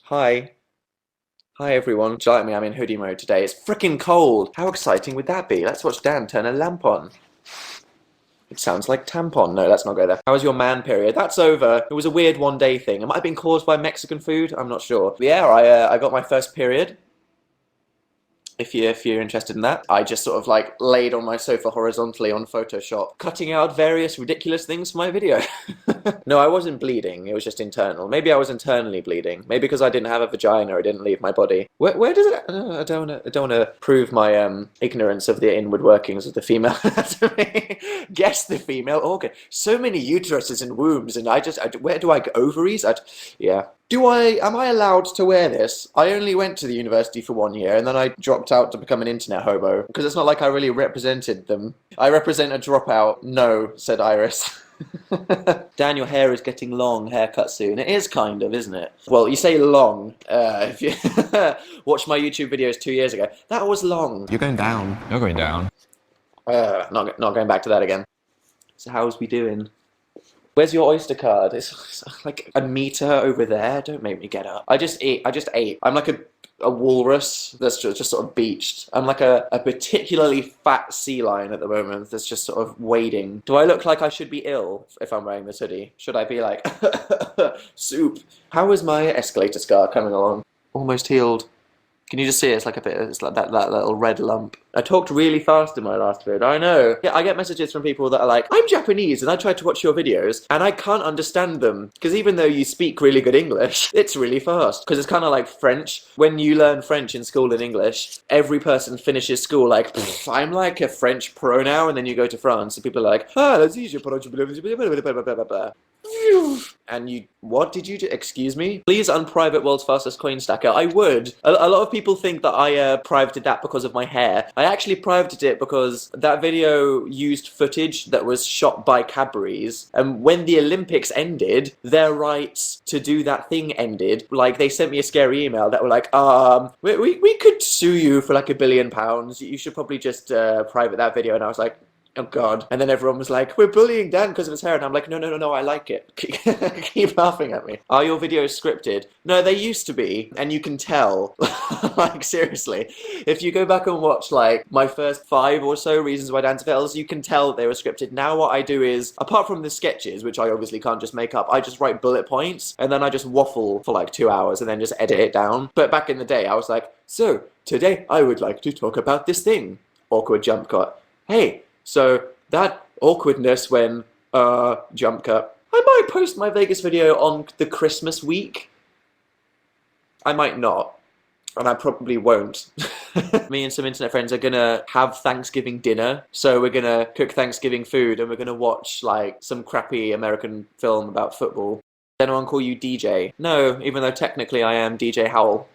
Hi. Hi everyone. Do you like me? I'm in hoodie mode today. It's freaking cold. How exciting would that be? Let's watch Dan turn a lamp on. It sounds like tampon. No, let's not go there. How was your man period? That's over. It was a weird one-day thing. It might have been caused by Mexican food. I'm not sure. But yeah, I got my first period. If you're interested in that. I just sort of like laid on my sofa horizontally on Photoshop, cutting out various ridiculous things for my video. No, I wasn't bleeding. It was just internal. Maybe I was internally bleeding. Maybe because I didn't have a vagina, it didn't leave my body. Where does it? I don't want to prove my ignorance of the inward workings of the female anatomy. Guess the female organ. So many uteruses and wombs, and where do I go? Ovaries? Yeah. Am I allowed to wear this? I only went to the university for 1 year and then I dropped out to become an internet hobo. Because it's not like I really represented them. I represent a dropout. No, said Iris. Dan, your hair is getting long, haircut soon. It is kind of, isn't it? Well, you say long. If you watched my YouTube videos 2 years ago, that was long. You're going down. You're going down. Not going back to that again. So how's we doing? Where's your Oyster card? It's like a meter over there. Don't make me get up. I just ate. I'm like a walrus that's just sort of beached. I'm like a particularly fat sea lion at the moment that's just sort of wading. Do I look like I should be ill if I'm wearing this hoodie? Should I be like, soup? How is my escalator scar coming along? Almost healed. Can you just see it? It's like it's like that little red lump. I talked really fast in my last video. I know. Yeah, I get messages from people that are like, I'm Japanese and I tried to watch your videos and I can't understand them. Because even though you speak really good English, it's really fast. Because it's kind of like French. When you learn French in school in English, every person finishes school like, I'm like a French pro now, and then you go to France and people are like, that's easy. And you, what did you do? Excuse me? Please unprivate world's fastest coin stacker. I would. A lot of people think that I privated that because of my hair. I actually privated it because that video used footage that was shot by Cadbury's. And when the Olympics ended, their rights to do that thing ended. Like, they sent me a scary email that were like, we could sue you for like £1 billion. You should probably just private that video. And I was like, oh God. And then everyone was like, we're bullying Dan because of his hair. And I'm like, no, I like it. Keep laughing at me. Are your videos scripted? No, they used to be. And you can tell. Like, seriously. If you go back and watch, like, my first 5 or so reasons why Dan fails, you can tell they were scripted. Now what I do is, apart from the sketches, which I obviously can't just make up, I just write bullet points. And then I just waffle for like 2 hours and then just edit it down. But back in the day, I was like, so, today I would like to talk about this thing. Awkward jump cut. Hey. So, that awkwardness when, jump cut. I might post my Vegas video on the Christmas week. I might not. And I probably won't. Me and some internet friends are gonna have Thanksgiving dinner. So we're gonna cook Thanksgiving food and we're gonna watch, like, some crappy American film about football. Does anyone call you DJ? No, even though technically I am DJ Howell.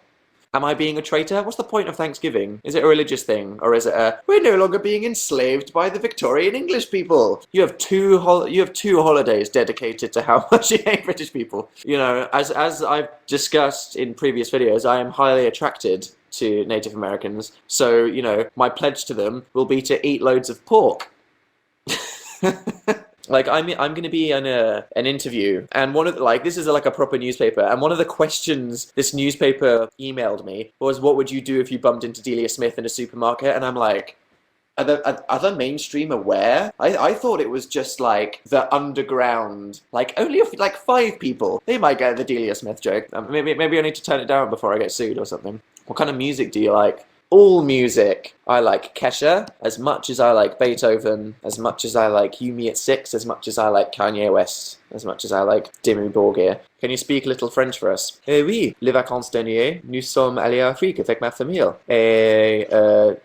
Am I being a traitor? What's the point of Thanksgiving? Is it a religious thing? Or is it we're no longer being enslaved by the Victorian English people? You have two holidays dedicated to how much you hate British people. You know, as I've discussed in previous videos, I am highly attracted to Native Americans. So, you know, my pledge to them will be to eat loads of pork. Like, I'm going to be on an interview, and this is like a proper newspaper, and one of the questions this newspaper emailed me was, what would you do if you bumped into Delia Smith in a supermarket? And I'm like, are the mainstream aware? I thought it was just like the underground, like only like 5 people. They might get the Delia Smith joke. Maybe I need to turn it down before I get sued or something. What kind of music do you like? All music. I like Kesha as much as I like Beethoven, as much as I like Yumi at 6, as much as I like Kanye West, as much as I like Dimmu Borgir. Can you speak a little French for us? Eh oui, les vacances dernières, nous sommes allés en Afrique avec ma famille. Et, how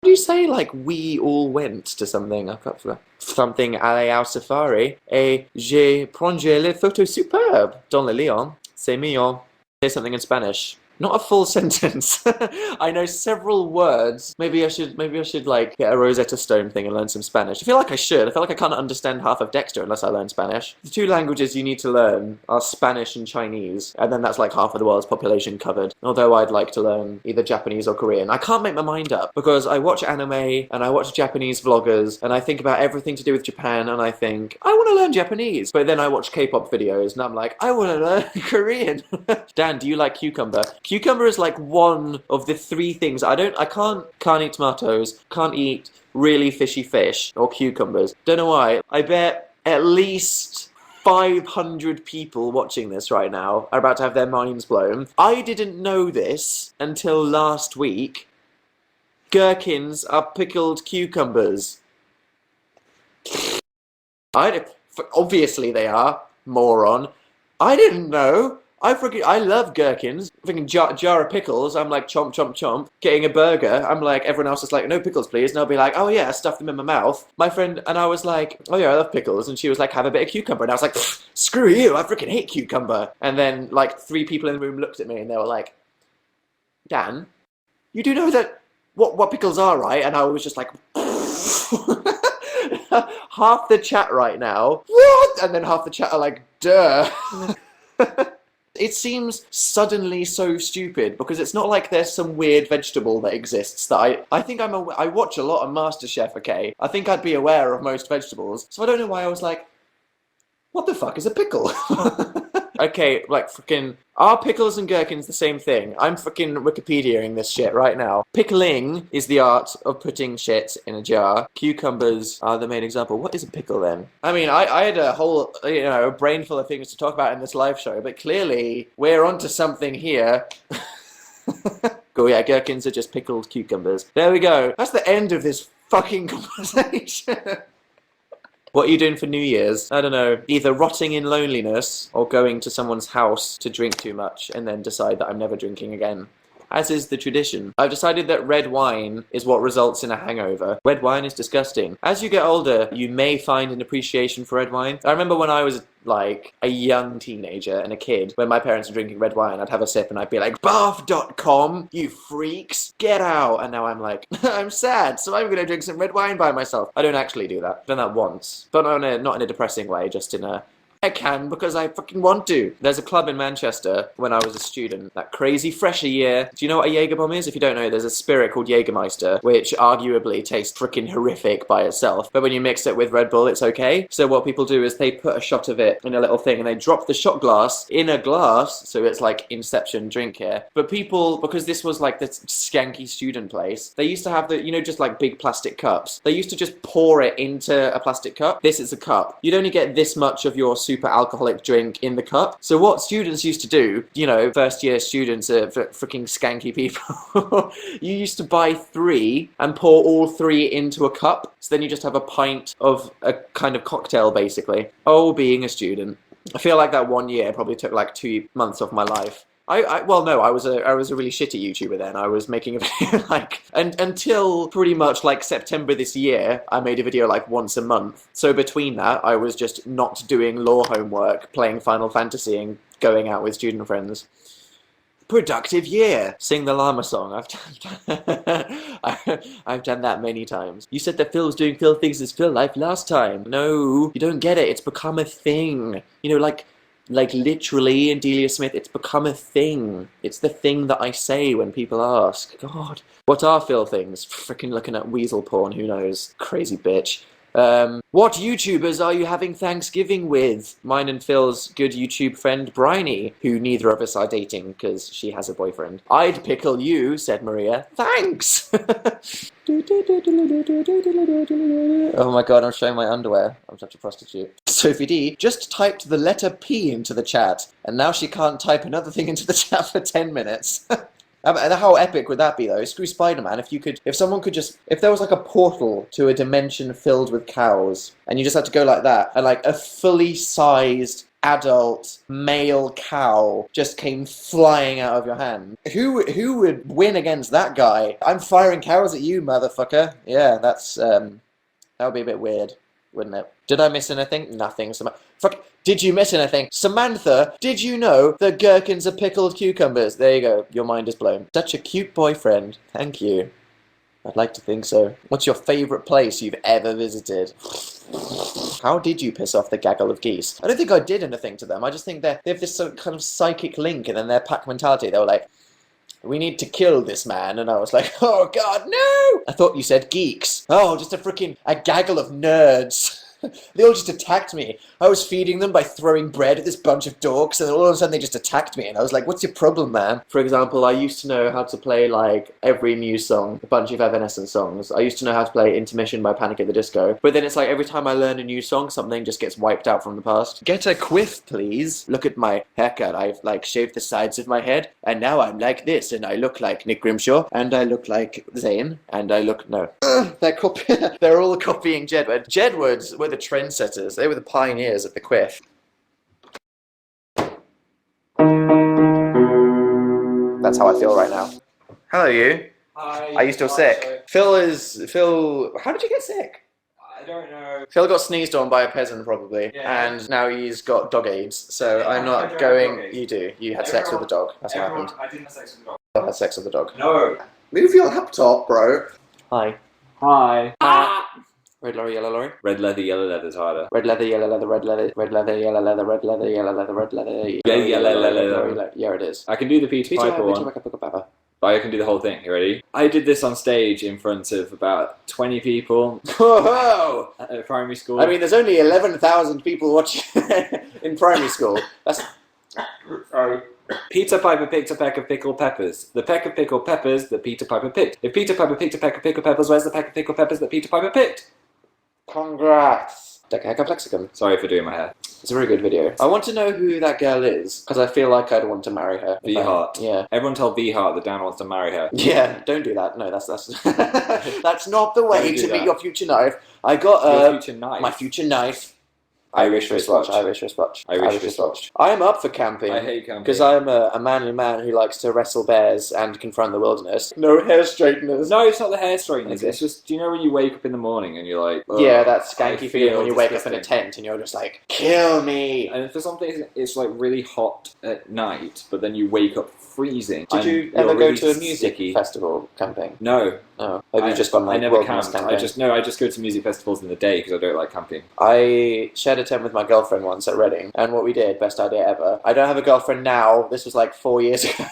do you say, like, we all went to something? I can't forget. Something allé au safari. Et j'ai pris les photos superbes dans le lion. C'est mignon. Say something in Spanish. Not a full sentence. I know several words. Maybe I should like get a Rosetta Stone thing and learn some Spanish. I feel like I should. I feel like I can't understand half of Dexter unless I learn Spanish. The two languages you need to learn are Spanish and Chinese, and then that's like half of the world's population covered. Although I'd like to learn either Japanese or Korean. I can't make my mind up because I watch anime and I watch Japanese vloggers and I think about everything to do with Japan and I think, I want to learn Japanese. But then I watch K-pop videos and I'm like, I want to learn Korean. Dan, do you like cucumber? Cucumber is like one of the three things I can't eat tomatoes, can't eat really fishy fish or cucumbers. Don't know why. I bet at least 500 people watching this right now are about to have their minds blown. I didn't know this until last week. Gherkins are pickled cucumbers. Obviously they are, moron. I didn't know. I love gherkins. Freaking jar of pickles. I'm like chomp chomp chomp. Getting a burger. I'm like, everyone else is like, no pickles please. And I'll be like, oh yeah, stuff them in my mouth. My friend and I was like, oh yeah, I love pickles. And she was like, have a bit of cucumber. And I was like, screw you, I freaking hate cucumber. And then like 3 people in the room looked at me and they were like, Dan, you do know that what pickles are, right? And I was just like, half the chat right now, what? And then half the chat are like, duh. It seems suddenly so stupid because it's not like there's some weird vegetable that exists that I think I watch a lot of MasterChef, okay? I think I'd be aware of most vegetables. So I don't know why I was like, what the fuck is a pickle? Okay, like freaking, are pickles and gherkins the same thing? I'm freaking Wikipediaing this shit right now. Pickling is the art of putting shit in a jar. Cucumbers are the main example. What is a pickle then? I mean, I had a whole, a brain full of things to talk about in this live show, but clearly we're onto something here. Cool, yeah, gherkins are just pickled cucumbers. There we go. That's the end of this fucking conversation. What are you doing for New Year's? I don't know, either rotting in loneliness or going to someone's house to drink too much and then decide that I'm never drinking again. As is the tradition. I've decided that red wine is what results in a hangover. Red wine is disgusting. As you get older, you may find an appreciation for red wine. I remember when I was like a young teenager and a kid, when my parents were drinking red wine, I'd have a sip and I'd be like, bath.com, you freaks, get out. And now I'm like, I'm sad, so I'm gonna drink some red wine by myself. I don't actually do that. I've done that once, but not in a depressing way, just in a, I can because I fucking want to. There's a club in Manchester when I was a student, that crazy fresher year. Do you know what a Jaeger bomb is? If you don't know, there's a spirit called Jägermeister, which arguably tastes freaking horrific by itself. But when you mix it with Red Bull, it's okay. So what people do is they put a shot of it in a little thing and they drop the shot glass in a glass. So it's like Inception drink here. But people, because this was like this skanky student place, they used to have the, just like big plastic cups. They used to just pour it into a plastic cup. This is a cup. You'd only get this much of your super alcoholic drink in the cup. So what students used to do, first year students are freaking skanky people, you used to buy 3 and pour all 3 into a cup. So then you just have a pint of a kind of cocktail basically. Oh, being a student. I feel like that one year probably took like 2 months off my life. Well, no, I was a really shitty YouTuber then. I was making a video until pretty much like September this year, I made a video like once a month. So between that, I was just not doing law homework, playing Final Fantasy and going out with student friends. Productive year. Sing the llama song. I've done that many times. You said that Phil was doing Phil Thinks It's Phil Life last time. No, you don't get it. It's become a thing. Like literally in Delia Smith, it's become a thing. It's the thing that I say when people ask. God. What are Phil things? Freaking looking at weasel porn, who knows? Crazy bitch. What YouTubers are you having Thanksgiving with? Mine and Phil's good YouTube friend Bryony, who neither of us are dating because she has a boyfriend. I'd pickle you, said Maria. Thanks! Oh my god, I'm showing my underwear. I'm such a prostitute. Sophie D just typed the letter P into the chat, and now she can't type another thing into the chat for 10 minutes. How epic would that be though? Screw Spider-Man, if there was like a portal to a dimension filled with cows, and you just had to go like that, and like a fully sized adult male cow just came flying out of your hand. Who would win against that guy? I'm firing cows at you, motherfucker. Yeah, that would be a bit weird. wouldn't it? Did I miss anything? Nothing. Fuck. Did you miss anything? Samantha, did you know that gherkins are pickled cucumbers? There you go. Your mind is blown. Such a cute boyfriend. Thank you. I'd like to think so. What's your favourite place you've ever visited? How did you piss off the gaggle of geese? I don't think I did anything to them. I just think they have this kind of psychic link, and then their pack mentality. They were like, we need to kill this man. And I was like, oh god, no! I thought you said geeks. Oh, just a gaggle of nerds. They all just attacked me. I was feeding them by throwing bread at this bunch of dorks, and all of a sudden they just attacked me, and I was like, what's your problem, man? For example, I used to know how to play, like, every Muse song, a bunch of Evanescence songs. I used to know how to play Intermission by Panic at the Disco, but then it's like every time I learn a new song, something just gets wiped out from the past. Get a quiff, please. Look at my haircut. I've, like, shaved the sides of my head, and now I'm like this, and I look like Nick Grimshaw, and I look like Zayn, and I look... no. They're all copying Jedward. Jedwards were the trendsetters. They were the pioneers of the quiff. That's how I feel right now. Hello, you. Hi. Are you still sick? Phil, how did you get sick? I don't know. Phil got sneezed on by a peasant, probably, and now he's got dog AIDS, so I'm not going... You do. You had sex with the dog. That's what happened. I didn't have sex with the dog. Phil had sex with the dog. No. Move your laptop, bro. Hi. Hi. Red lorry, yellow lorry. Red leather, yellow leather's harder. Red leather, yellow leather, red leather, red leather, yellow leather, red leather, yellow leather, red leather, yellow leather. Yeah, it is. I can do the Peter Piper one. But I can do the whole thing. You ready? I did this on stage in front of about 20 people. Whoa! At primary school. I mean, there's only 11,000 people watching in primary school. That's... Sorry. Peter Piper picked a peck of pickled peppers. The peck of pickled peppers that Peter Piper picked. If Peter Piper picked a peck of pickled peppers, where's the peck of pickled peppers that Peter Piper picked? Congrats. Decahecaplexican. Sorry for doing my hair. It's a very good video. I want to know who that girl is, because I feel like I'd want to marry her. V-Heart. Yeah. Everyone tell V-Heart that Dan wants to marry her. Yeah, don't do that. No, that's that's not the way to meet your future knife. I got your future knife. My future knife. Irish wristwatch. Irish wristwatch. Irish wristwatch. I am up for camping. I hate camping. Because I'm a manly man who likes to wrestle bears and confront the wilderness. No hair straighteners. No, it's not the hair straighteners. Okay. It's just, do you know when you wake up in the morning and you're like... Oh, yeah, that skanky feeling when you wake up in a disgusting. tent and you're just like, kill me! And for something, it's like really hot at night, but then you wake up freezing. Did you ever go to a music festival camping? No. Oh. Have you just gone like I never wilderness camped. camping? I just go to music festivals in the day because I don't like camping. I shared a tent with my girlfriend once at Reading, and what we did, best idea ever. I don't have a girlfriend now. This was like 4 years ago,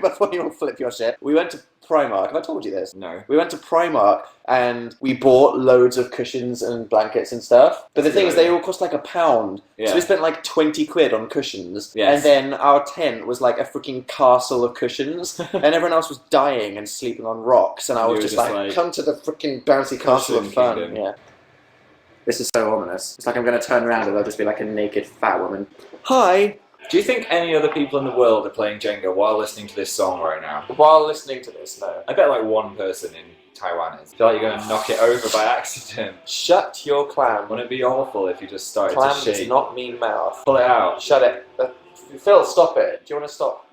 before you all flip your shit. We went to Primark. Have I told you this? No. We went to Primark and we bought loads of cushions and blankets and stuff. But the thing is, they all cost like £1. Yeah. So we spent like 20 quid on cushions. Yes. And then our tent was like a freaking castle of cushions. And everyone else was dying and sleeping on rocks. And I was just like, come to the freaking bouncy castle and fun. Kingdom. Yeah. This is so ominous. It's like I'm going to turn around and there'll just be like a naked fat woman. Hi! Do you think any other people in the world are playing Jenga while listening to this song right now? While listening to this, no. I bet like one person in Taiwan is. I feel like you're going to knock it over by accident. Shut your clam. Wouldn't it be awful if you just started Clam to does shake? not mean mouth. Pull it out. Shut it. Phil, stop it. Do you want to stop?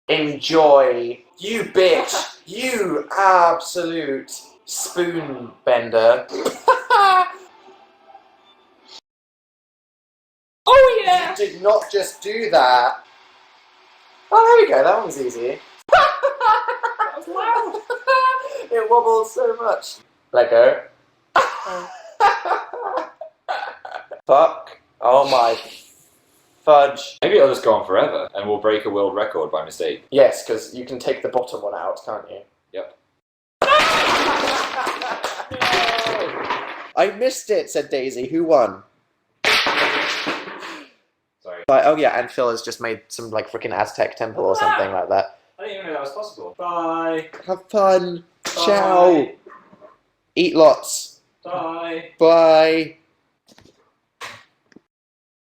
Enjoy. You bitch. You absolute spoon bender. Oh yeah! You did not just do that. Oh, there we go. That one was easy. That was loud. It wobbled so much. Let go. Fuck. Oh my fudge. Maybe it'll just go on forever and we'll break a world record by mistake. Yes, because you can take the bottom one out, can't you? Yep. I missed it, said Daisy. Who won? Sorry. Oh yeah, and Phil has just made some like freaking Aztec temple or something like that. I didn't even know that was possible. Bye. Have fun. Bye. Ciao. Eat lots. Bye. Bye.